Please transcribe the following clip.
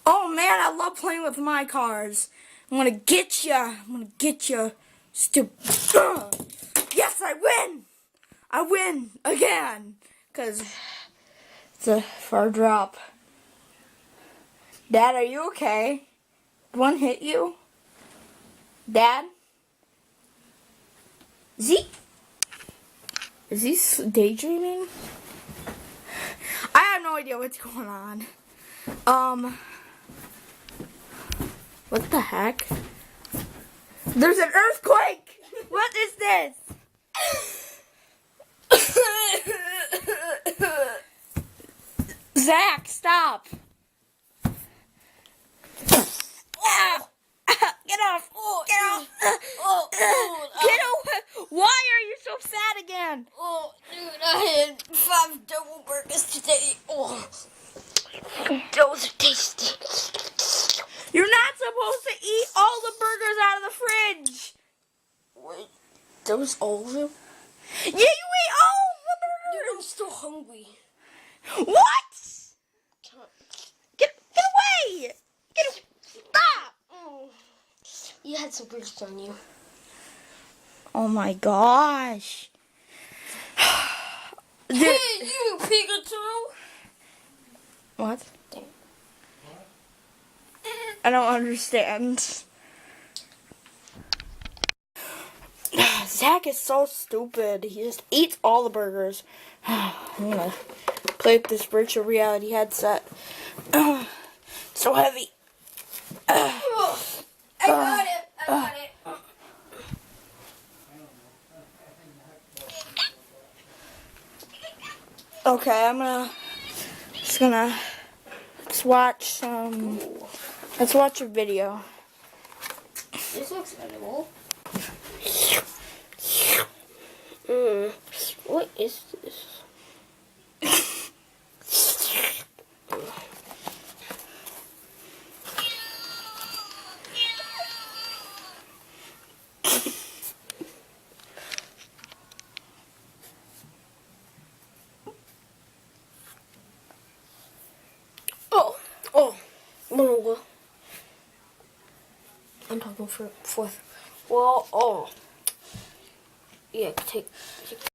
Oh man, I love playing with my cars. I'm gonna get ya. I'm gonna get ya. Stupid. Yes, I win. I win again. Cause it's a far drop. Dad, are you okay? Did one hit you? Dad? Is he daydreaming? I have no idea what's going on. What the heck? There's an earthquake! What is this? Zach, stop! Get off! Get off! Get away! Why are you so sad again? Oh, dude, I had 5 double burgers today. Oh, those are tasty. You're not supposed to eat all the burgers out of the fridge. Wait, that was all of them? Yeah, you ate all of the burgers. Dude, I'm still hungry. What? Get away! Stop! Oh, you had some burgers on you. Oh my gosh. Hey, you Pikachu! What? Damn. I don't understand. Zach is so stupid. He just eats all the burgers. I'm gonna play with this virtual reality headset. So heavy. I got it. I got it. Okay, let's watch a video. This looks edible. What is this? Oh, I'm talking for fourth. Well, yeah, take